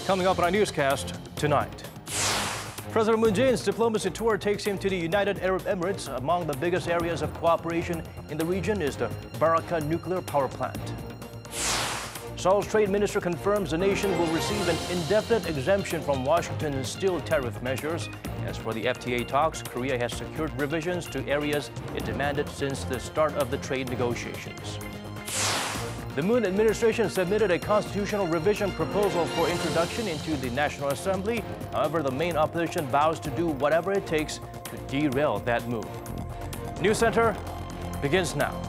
Coming up on our newscast tonight. President Moon Jae-in's diplomacy tour takes him to the United Arab Emirates. Among the biggest areas of cooperation in the region is the Barakah nuclear power plant. Seoul's trade minister confirms the nation will receive an indefinite exemption from Washington's steel tariff measures. As for the FTA talks, Korea has secured revisions to areas it demanded since the start of the trade negotiations. The Moon administration submitted a constitutional revision proposal for introduction into the National Assembly. However, the main opposition vows to do whatever it takes to derail that move. News Center begins now.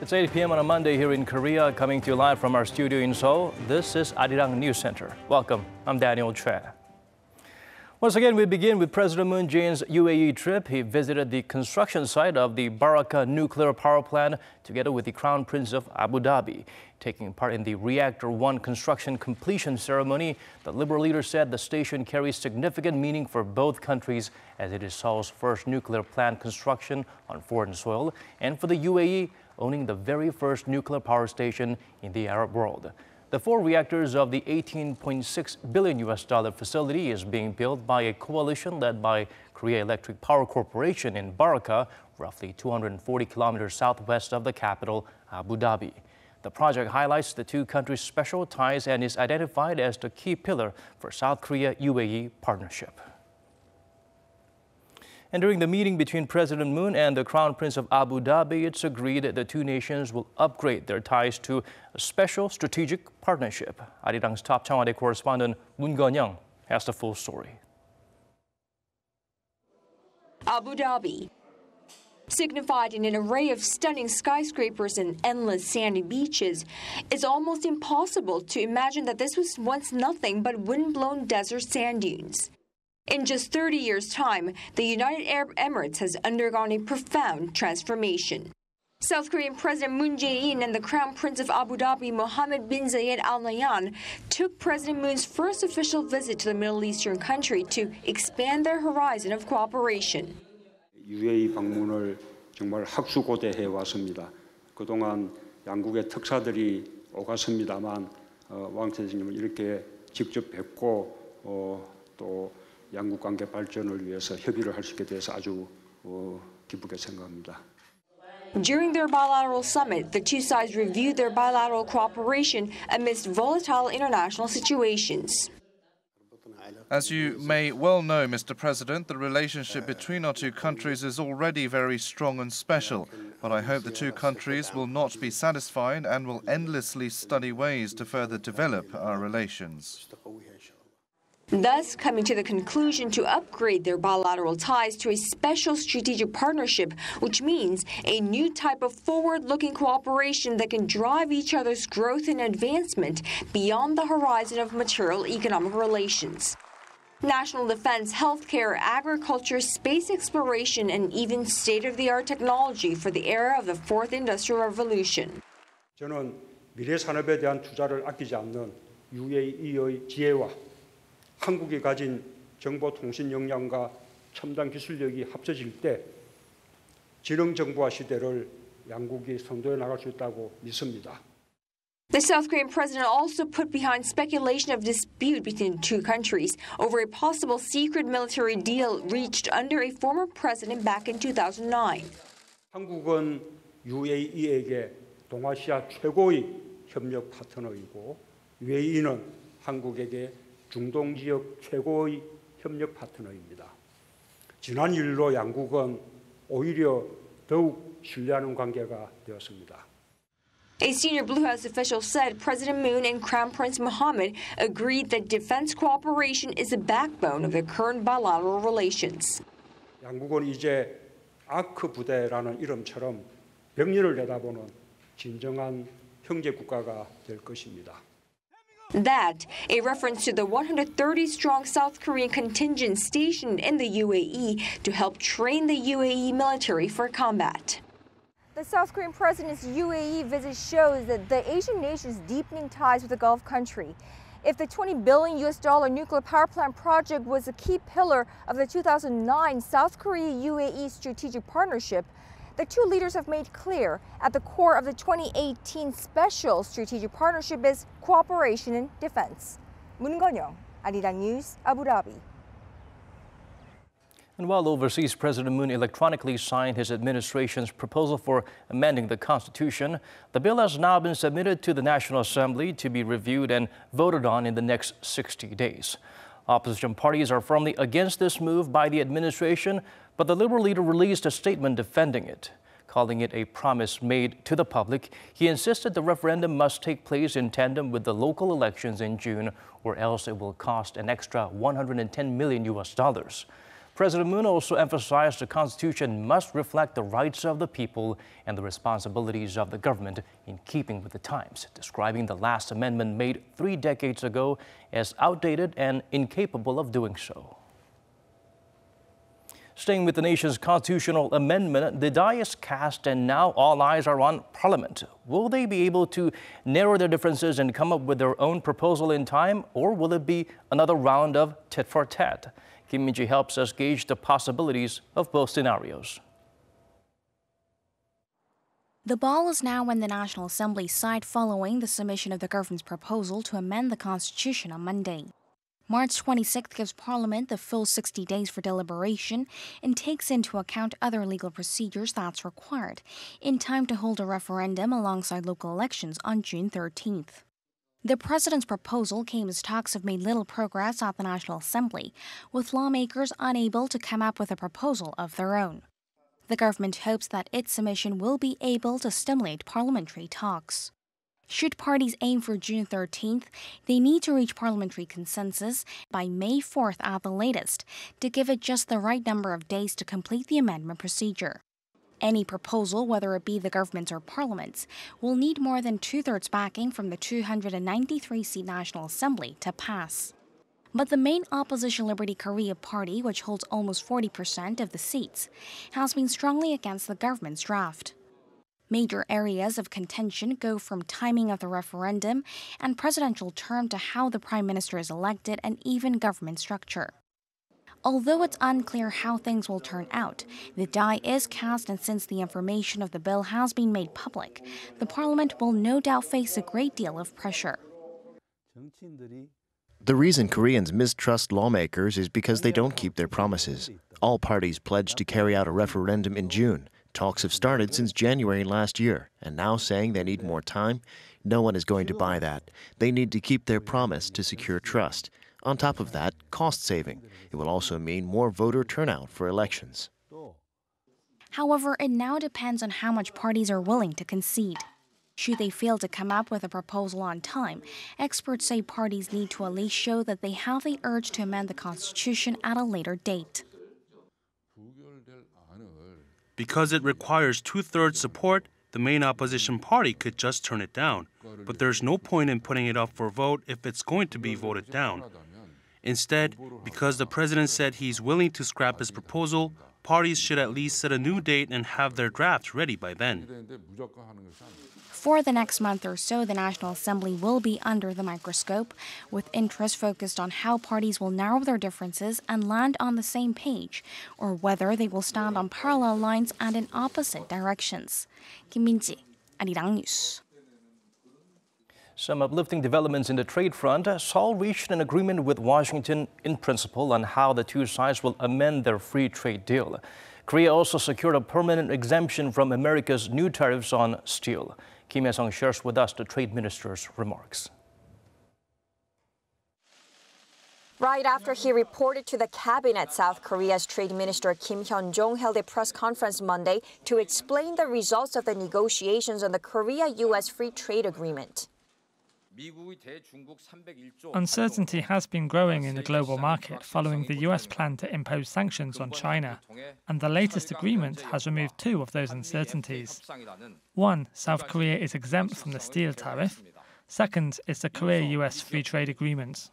It's 8 p.m. on a Monday here in Korea, coming to you live from our studio in Seoul. This is Arirang News Center. Welcome, I'm Daniel Choi. Once again, we begin with President Moon Jae-in's UAE trip. He visited the construction site of the Barakah nuclear power plant together with the Crown Prince of Abu Dhabi. Taking part in the Reactor 1 construction completion ceremony, the Liberal leader said the station carries significant meaning for both countries as it is Seoul's first nuclear plant construction on foreign soil, and for the UAE, owning the very first nuclear power station in the Arab world. The 4 reactors of the $18.6 billion facility is being built by a coalition led by Korea Electric Power Corporation in Barakah, roughly 240 kilometers southwest of the capital, Abu Dhabi. The project highlights the two countries' special ties and is identified as the key pillar for South Korea-UAE partnership. And during the meeting between President Moon and the Crown Prince of Abu Dhabi, it's agreed that the two nations will upgrade their ties to a special strategic partnership. Arirang's top Changwon correspondent Moon Geon-young has the full story. Abu Dhabi, signified in an array of stunning skyscrapers and endless sandy beaches, it's almost impossible to imagine that this was once nothing but wind-blown desert sand dunes. In just 30 years' time, the United Arab Emirates has undergone a profound transformation. South Korean President Moon Jae-in and the Crown Prince of Abu Dhabi, Mohammad bin Zayed Al Nahyan, took President Moon's first official visit to the Middle Eastern country to expand their horizon of cooperation. UAE 방문을 정말 학수고대해 왔습니다. 그동안 양국의 특사들이 오갔습니다만 왕 선생님을 이렇게 직접 뵙고 또 양국 관계 발전을 위해서 협의를 할 수 있게 돼서 아주 기쁘게 생각합니다. During their bilateral summit, the two sides reviewed their bilateral cooperation amidst volatile international situations. As you may well know, Mr. President, the relationship between our two countries is already very strong and special. But I hope the two countries will not be satisfied and will endlessly study ways to further develop our relations. Thus, coming to the conclusion to upgrade their bilateral ties to a special strategic partnership, which means a new type of forward-looking cooperation that can drive each other's growth and advancement beyond the horizon of material economic relations. National defense, healthcare, agriculture, space exploration, and even state-of-the-art technology for the era of the Fourth Industrial Revolution. 저는 미래 산업에 대한 투자를 아끼지 않는 UAE의 지혜와 한국이 가진 정보통신 역량과 첨단 기술력이 합쳐질 때 지능정보화 시대를 양국이 선도해 나갈 수 있다고 믿습니다. The South Korean president also put behind speculation of dispute between the two countries over a possible secret military deal reached under a former president back in 2009. 한국은 UAE에게 동아시아 최고의 협력 파트너이고 UAE는 한국에게 중동 지역 최고의 협력 파트너입니다. 지난 일로 양국은 오히려 더욱 신뢰하는 관계가 되었습니다. A senior Blue House official said President Moon and Crown Prince Mohammad agreed that defense cooperation is the backbone of their current bilateral relations. 양국은 이제 아크 부대라는 이름처럼 병력을 내다보는 진정한 형제 국가가 될 것입니다. That, a reference to the 130-strong South Korean contingent stationed in the UAE to help train the UAE military for combat. The South Korean president's UAE visit shows that the Asian nation's deepening ties with the Gulf country. If the $20 billion nuclear power plant project was a key pillar of the 2009 South Korea-UAE strategic partnership, the two leaders have made clear at the core of the 2018 special strategic partnership is cooperation in defense. Moon Gon-young, Arirang News, Abu Dhabi. And while overseas, President Moon electronically signed his administration's proposal for amending the Constitution, the bill has now been submitted to the National Assembly to be reviewed and voted on in the next 60 days. Opposition parties are firmly against this move by the administration, but the Liberal leader released a statement defending it. Calling it a promise made to the public, he insisted the referendum must take place in tandem with the local elections in June, or else it will cost an extra $110 million. President Moon also emphasized the Constitution must reflect the rights of the people and the responsibilities of the government in keeping with the times, describing the last amendment made 3 decades ago as outdated and incapable of doing so. Staying with the nation's constitutional amendment, the die is cast and now all eyes are on Parliament. Will they be able to narrow their differences and come up with their own proposal in time, or will it be another round of tit for tat? Kim Min-ji helps us gauge the possibilities of both scenarios. The ball is now in the National Assembly's side following the submission of the government's proposal to amend the Constitution on Monday. March 26th gives Parliament the full 60 days for deliberation and takes into account other legal procedures that's required in time to hold a referendum alongside local elections on June 13th. The president's proposal came as talks have made little progress at the National Assembly, with lawmakers unable to come up with a proposal of their own. The government hopes that its submission will be able to stimulate parliamentary talks. Should parties aim for June 13th, they need to reach parliamentary consensus by May 4th at the latest to give it just the right number of days to complete the amendment procedure. Any proposal, whether it be the government's or Parliament's, will need more than 2/3 backing from the 293-seat National Assembly to pass. But the main opposition Liberty Korea party, which holds almost 40% of the seats, has been strongly against the government's draft. Major areas of contention go from timing of the referendum and presidential term to how the prime minister is elected and even government structure. Although it's unclear how things will turn out, the die is cast, and since the information of the bill has been made public, the parliament will no doubt face a great deal of pressure. The reason Koreans mistrust lawmakers is because they don't keep their promises. All parties pledged to carry out a referendum in June. Talks have started since January last year, and now saying they need more time, no one is going to buy that. They need to keep their promise to secure trust. On top of that, cost saving. It will also mean more voter turnout for elections. However, it now depends on how much parties are willing to concede. Should they fail to come up with a proposal on time, experts say parties need to at least show that they have the urge to amend the Constitution at a later date. Because it requires 2/3 support, the main opposition party could just turn it down. But there's no point in putting it up for a vote if it's going to be voted down. Instead, because the president said he's willing to scrap his proposal, parties should at least set a new date and have their draft ready by then. For the next month or so, the National Assembly will be under the microscope, with interest focused on how parties will narrow their differences and land on the same page, or whether they will stand on parallel lines and in opposite directions. Kim Min-ji, Arirang News. Some uplifting developments in the trade front. Seoul reached an agreement with Washington in principle on how the two sides will amend their free trade deal. Korea also secured a permanent exemption from America's new tariffs on steel. Kim Hye-sung shares with us the trade minister's remarks. Right after he reported to the cabinet, South Korea's Trade Minister Kim Hyun-jong held a press conference Monday to explain the results of the negotiations on the Korea-U.S. Free Trade Agreement. Uncertainty has been growing in the global market following the U.S. plan to impose sanctions on China, and the latest agreement has removed two of those uncertainties. One, South Korea is exempt from the steel tariff. Second is the Korea-U.S. Free Trade Agreement.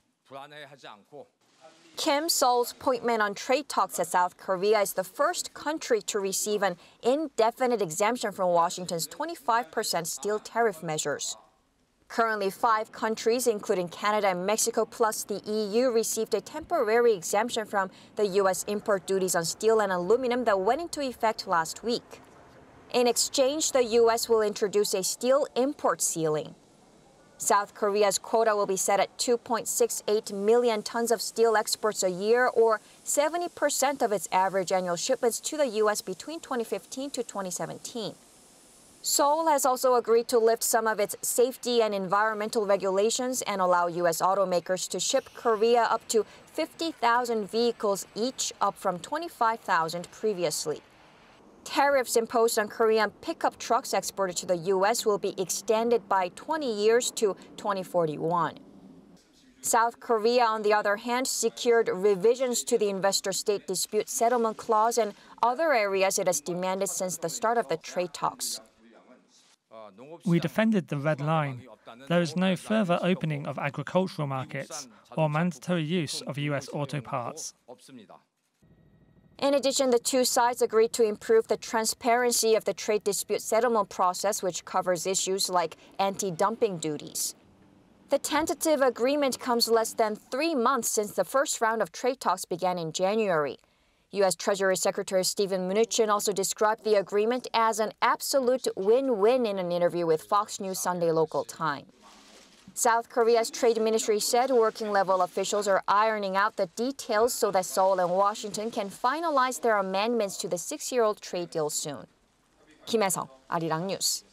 Kim, Seoul's appointment on trade talks at South Korea is the first country to receive an indefinite exemption from Washington's 25% steel tariff measures. Currently, 5 countries, including Canada and Mexico plus the EU, received a temporary exemption from the U.S. import duties on steel and aluminum that went into effect last week. In exchange, the U.S. will introduce a steel import ceiling. South Korea's quota will be set at 2.68 million tons of steel exports a year, or 70% of its average annual shipments to the U.S. between 2015 to 2017. Seoul has also agreed to lift some of its safety and environmental regulations and allow U.S. automakers to ship Korea up to 50,000 vehicles each, up from 25,000 previously. Tariffs imposed on Korean pickup trucks exported to the U.S. will be extended by 20 years to 2041. South Korea, on the other hand, secured revisions to the investor-state dispute settlement clause and other areas it has demanded since the start of the trade talks. We defended the red line. There is no further opening of agricultural markets or mandatory use of U.S. auto parts. In addition, the two sides agreed to improve the transparency of the trade dispute settlement process, which covers issues like anti-dumping duties. The tentative agreement comes less than 3 months since the first round of trade talks began in January. U.S. Treasury Secretary Steven Mnuchin also described the agreement as an absolute win-win in an interview with Fox News Sunday local time. South Korea's trade ministry said working-level officials are ironing out the details so that Seoul and Washington can finalize their amendments to the 6-year-old trade deal soon. Kim Hae-sung, Arirang News.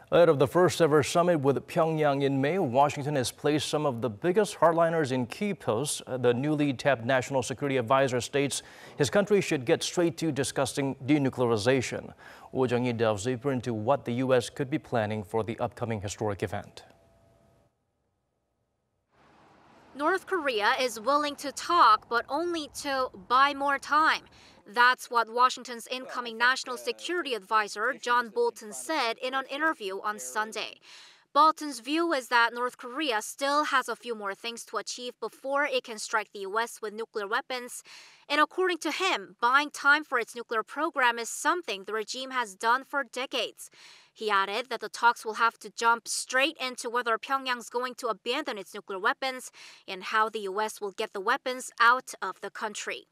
Ahead of the first-ever summit with Pyongyang in May, Washington has placed some of the biggest hardliners in key posts. The newly tapped National Security Advisor states his country should get straight to discussing denuclearization. Oh Jung-hee delves deeper into what the U.S. could be planning for the upcoming historic event. North Korea is willing to talk, but only to buy more time. That's what Washington's incoming National Security Advisor, John Bolton, said in an interview on Sunday. Bolton's view is that North Korea still has a few more things to achieve before it can strike the U.S. with nuclear weapons. And according to him, buying time for its nuclear program is something the regime has done for decades. He added that the talks will have to jump straight into whether Pyongyang's going to abandon its nuclear weapons and how the U.S. will get the weapons out of the country.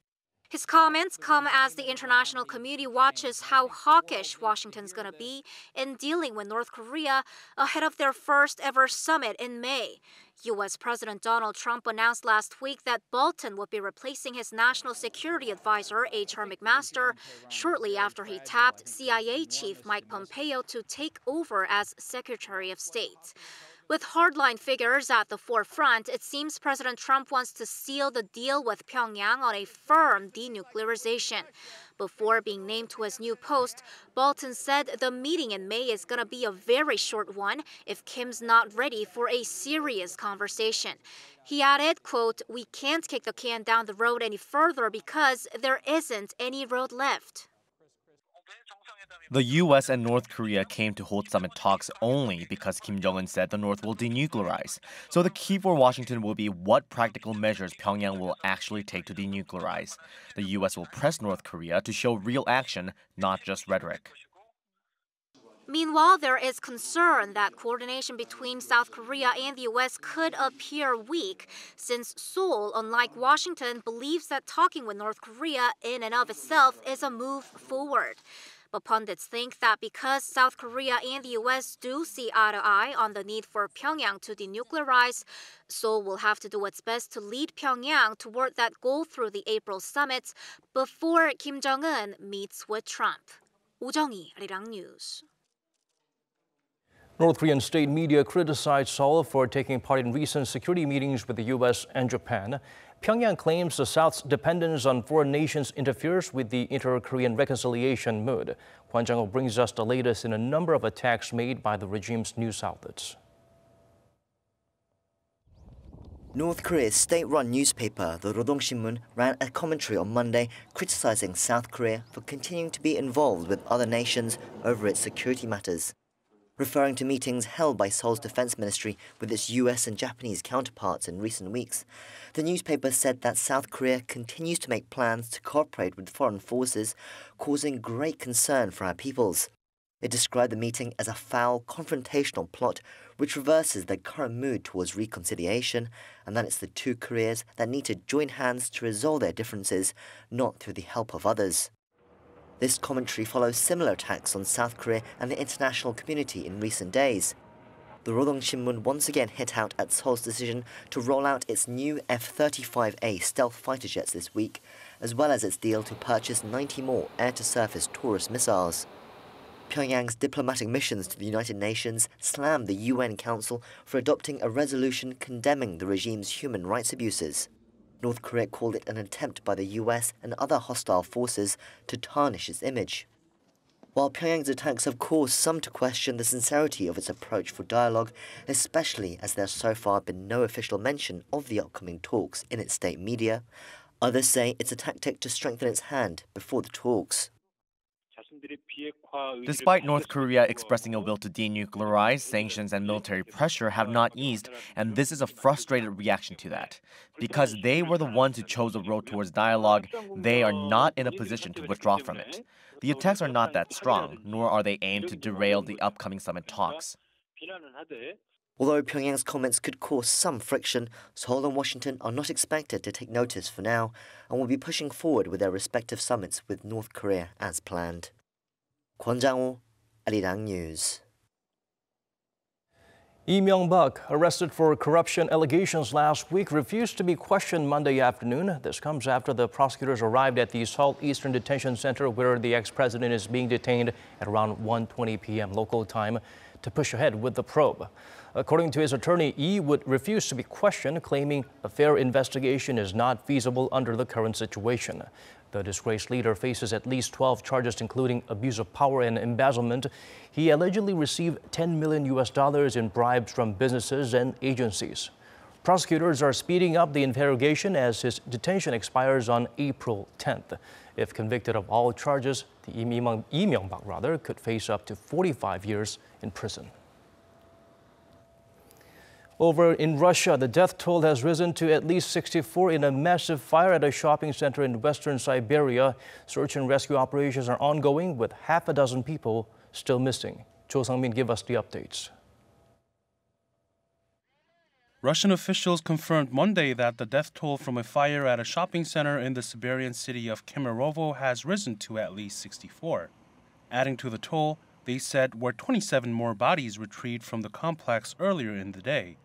His comments come as the international community watches how hawkish Washington's going to be in dealing with North Korea ahead of their first-ever summit in May. U.S. President Donald Trump announced last week that Bolton would be replacing his National Security Advisor, H.R. McMaster, shortly after he tapped CIA Chief Mike Pompeo to take over as Secretary of State. With hardline figures at the forefront, it seems President Trump wants to seal the deal with Pyongyang on a firm denuclearization. Before being named to his new post, Bolton said the meeting in May is going to be a very short one if Kim's not ready for a serious conversation. He added, quote, "We can't kick the can down the road any further because there isn't any road left." The U.S. and North Korea came to hold summit talks only because Kim Jong-un said the North will denuclearize. So the key for Washington will be what practical measures Pyongyang will actually take to denuclearize. The U.S. will press North Korea to show real action, not just rhetoric. Meanwhile, there is concern that coordination between South Korea and the U.S. could appear weak, since Seoul, unlike Washington, believes that talking with North Korea in and of itself is a move forward. But pundits think that because South Korea and the U.S. do see eye to eye on the need for Pyongyang to denuclearize, Seoul will have to do its best to lead Pyongyang toward that goal through the April summit before Kim Jong-un meets with Trump. Oh Jung-hee, Arirang News. North Korean state media criticized Seoul for taking part in recent security meetings with the U.S. and Japan. Pyongyang claims the South's dependence on foreign nations interferes with the inter-Korean reconciliation mood. Kwon Jung-ho brings us the latest in a number of attacks made by the regime's news outlets. North Korea's state-run newspaper, the Rodong Sinmun, ran a commentary on Monday criticizing South Korea for continuing to be involved with other nations over its security matters. Referring to meetings held by Seoul's defense ministry with its US and Japanese counterparts in recent weeks, the newspaper said that South Korea continues to make plans to cooperate with foreign forces, causing great concern for our peoples. It described the meeting as a foul, confrontational plot which reverses the current mood towards reconciliation, and that it's the two Koreas that need to join hands to resolve their differences, not through the help of others. This commentary follows similar attacks on South Korea and the international community in recent days. The Rodong Sinmun once again hit out at Seoul's decision to roll out its new F-35A stealth fighter jets this week, as well as its deal to purchase 90 more air-to-surface Taurus missiles. Pyongyang's diplomatic missions to the United Nations slammed the UN Council for adopting a resolution condemning the regime's human rights abuses. North Korea called it an attempt by the US and other hostile forces to tarnish its image. While Pyongyang's attacks have caused some to question the sincerity of its approach for dialogue, especially as there has so far been no official mention of the upcoming talks in its state media, others say it's a tactic to strengthen its hand before the talks. Despite North Korea expressing a will to denuclearize, sanctions and military pressure have not eased, and this is a frustrated reaction to that. Because they were the ones who chose the road towards dialogue, they are not in a position to withdraw from it. The attacks are not that strong, nor are they aimed to derail the upcoming summit talks. Although Pyongyang's comments could cause some friction, Seoul and Washington are not expected to take notice for now and will be pushing forward with their respective summits with North Korea as planned. Kwon Jang-ho, Arirang News. Lee Myung-bak, arrested for corruption allegations last week, refused to be questioned Monday afternoon. This comes after the prosecutors arrived at the Seoul Eastern Detention Center, where the ex-president is being detained at around 1:20 p.m. local time, to push ahead with the probe. According to his attorney, Lee would refuse to be questioned, claiming a fair investigation is not feasible under the current situation. The disgraced leader faces at least 12 charges, including abuse of power and embezzlement. He allegedly received $10 million in bribes from businesses and agencies. Prosecutors are speeding up the interrogation as his detention expires on April 10th. If convicted of all charges, the Lee Myung-bak could face up to 45 years in prison. Over in Russia, the death toll has risen to at least 64 in a massive fire at a shopping center in western Siberia. Search and rescue operations are ongoing, with half a dozen people still missing. Cho Sang-min give us the updates. Russian officials confirmed Monday that the death toll from a fire at a shopping center in the Siberian city of Kemerovo has risen to at least 64. Adding to the toll, they said were 27 more bodies retrieved from the complex earlier in the day.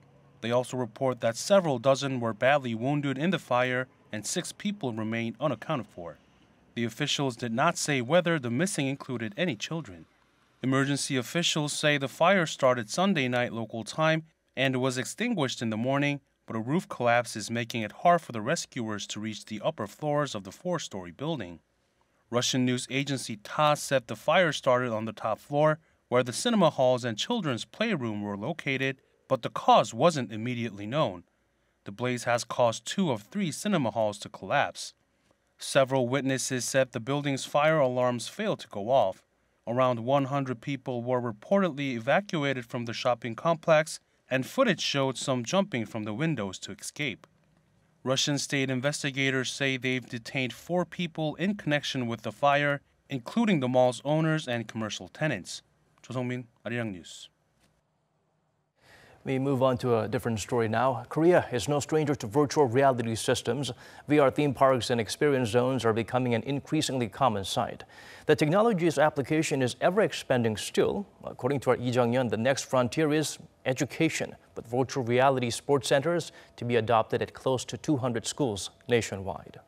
They also report that several dozen were badly wounded in the fire and 6 people remain unaccounted for. The officials did not say whether the missing included any children. Emergency officials say the fire started Sunday night local time and was extinguished in the morning, but a roof collapse is making it hard for the rescuers to reach the upper floors of the 4-story building. Russian news agency TASS said the fire started on the top floor, where the cinema halls and children's playroom were located, but the cause wasn't immediately known. The blaze has caused 2 of 3 cinema halls to collapse. Several witnesses said the building's fire alarms failed to go off. Around 100 people were reportedly evacuated from the shopping complex, and footage showed some jumping from the windows to escape. Russian state investigators say they've detained 4 people in connection with the fire, including the mall's owners and commercial tenants. Cho Sang-min, Arirang News. We move on to a different story now. Korea is no stranger to virtual reality systems. VR theme parks and experience zones are becoming an increasingly common sight. The technology's application is ever expanding still. According to our Lee Jung-yeon, the next frontier is education, with virtual reality sports centers to be adopted at close to 200 schools nationwide.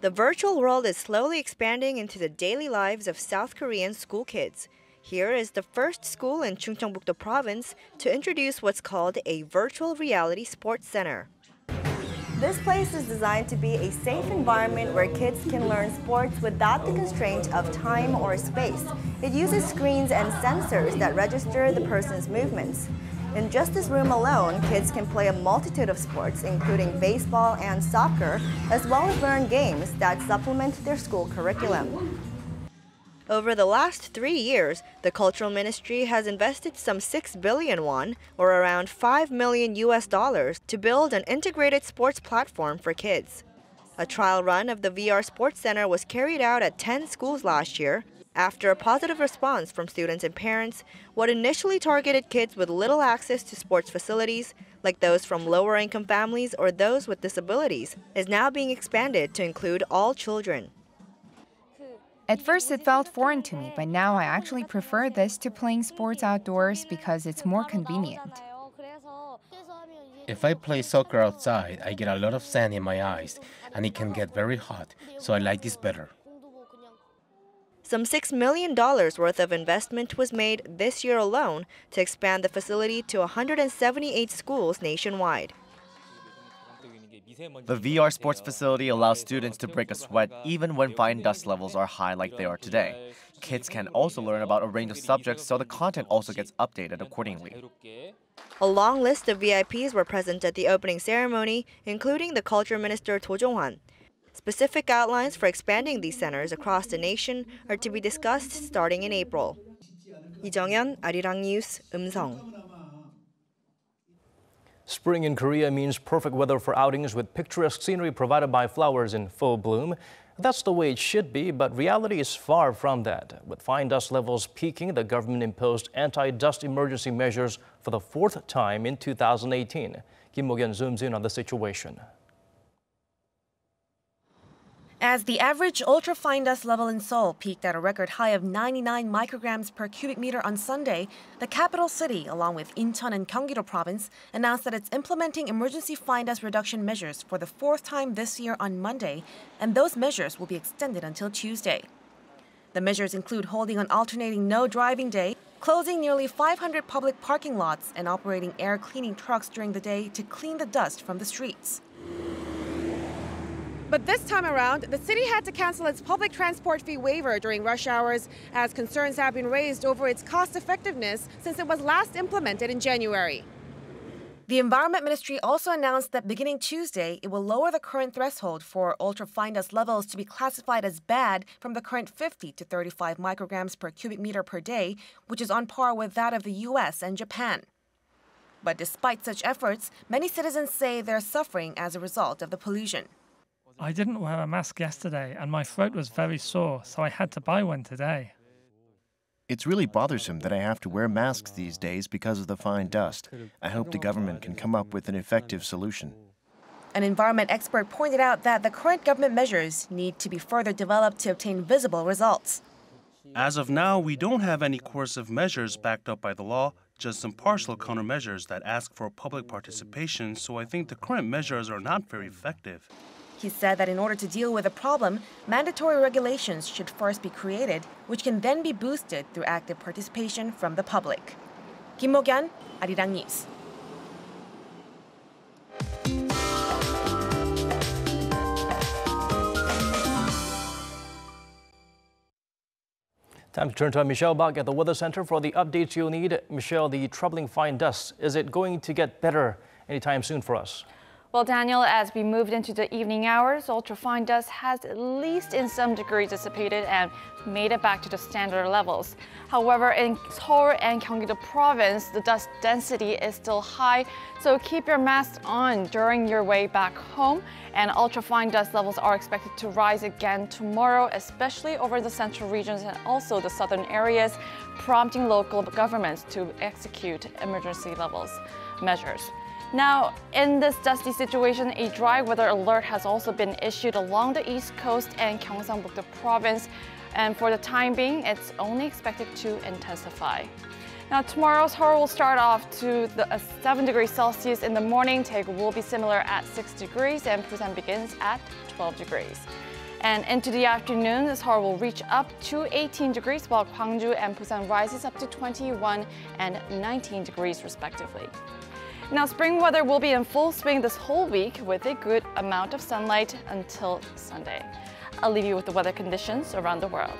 The virtual world is slowly expanding into the daily lives of South Korean school kids. Here is the first school in Chungcheongbuk-do province to introduce what's called a virtual reality sports center. This place is designed to be a safe environment where kids can learn sports without the constraint of time or space. It uses screens and sensors that register the person's movements. In just this room alone, kids can play a multitude of sports, including baseball and soccer, as well as learn games that supplement their school curriculum. Over the last 3 years, the Cultural Ministry has invested some 6 billion won, or around $5 million to build an integrated sports platform for kids. A trial run of the VR Sports Center was carried out at 10 schools last year. After a positive response from students and parents, what initially targeted kids with little access to sports facilities, like those from lower-income families or those with disabilities, is now being expanded to include all children. At first it felt foreign to me, but now I actually prefer this to playing sports outdoors because it's more convenient. If I play soccer outside, I get a lot of sand in my eyes, and it can get very hot, so I like this better. Some $6 million worth of investment was made this year alone to expand the facility to 178 schools nationwide. The VR sports facility allows students to break a sweat even when fine dust levels are high like they are today. Kids can also learn about a range of subjects, so the content also gets updated accordingly. A long list of VIPs were present at the opening ceremony, including the Culture Minister To Jong-hwan. Specific outlines for expanding these centers across the nation are to be discussed starting in April. Lee Jung-yeon, Arirang News, Eumseong. Spring in Korea means perfect weather for outings with picturesque scenery provided by flowers in full bloom. That's the way it should be, but reality is far from that. With fine dust levels peaking, the government imposed anti-dust emergency measures for the 4th time in 2018. Kim Mo-kyun zooms in on the situation. As the average ultra-fine dust level in Seoul peaked at a record high of 99 micrograms per cubic meter on Sunday, the capital city, along with Incheon and Gyeonggi-do province, announced that it's implementing emergency fine dust reduction measures for the 4th time this year on Monday, and those measures will be extended until Tuesday. The measures include holding an alternating no driving day, closing nearly 500 public parking lots, and operating air cleaning trucks during the day to clean the dust from the streets. But this time around, the city had to cancel its public transport fee waiver during rush hours as concerns have been raised over its cost effectiveness since it was last implemented in January. The Environment Ministry also announced that beginning Tuesday, it will lower the current threshold for ultra-fine dust levels to be classified as bad from the current 50 to 35 micrograms per cubic meter per day, which is on par with that of the US and Japan. But despite such efforts, many citizens say they're suffering as a result of the pollution. I didn't wear a mask yesterday and my throat was very sore, so I had to buy one today. It's really bothersome that I have to wear masks these days because of the fine dust. I hope the government can come up with an effective solution. An environment expert pointed out that the current government measures need to be further developed to obtain visible results. As of now, we don't have any coercive measures backed up by the law, just some partial countermeasures that ask for public participation, so I think the current measures are not very effective. He said that in order to deal with the problem, mandatory regulations should first be created, which can then be boosted through active participation from the public. Kim Mo-kyun, Arirang News. Time to turn to Michelle Bak at the Weather Center for the updates you'll need. Michelle, the troubling fine dust, is it going to get better anytime soon for us? Well, Daniel, as we moved into the evening hours, ultrafine dust has at least in some degree dissipated and made it back to the standard levels. However, in Seoul and Gyeonggi-do province, the dust density is still high, so keep your mask on during your way back home. And ultrafine dust levels are expected to rise again tomorrow, especially over the central regions and also the southern areas, prompting local governments to execute emergency measures. Now, in this dusty situation, a dry weather alert has also been issued along the east coast and Gyeongsang-buk-do province. And for the time being, it's only expected to intensify. Now, tomorrow, Seoul will start off to 7 degrees Celsius in the morning. Daegu will be similar at 6 degrees, and Busan begins at 12 degrees. And into the afternoon, Seoul will reach up to 18 degrees, while Gwangju and Busan rises up to 21 and 19 degrees, respectively. Now, spring weather will be in full swing this whole week with a good amount of sunlight until Sunday. I'll leave you with the weather conditions around the world.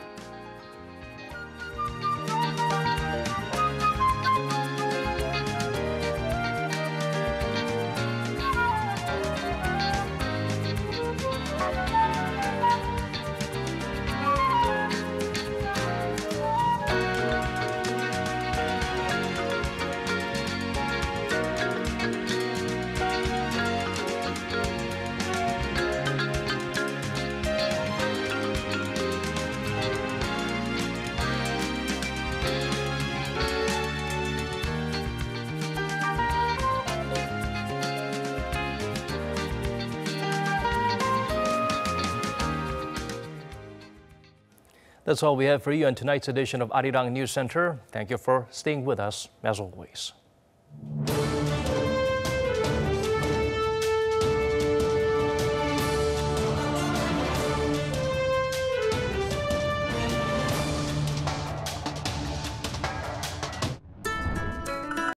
That's all we have for you on tonight's edition of Arirang News Center. Thank you for staying with us, as always.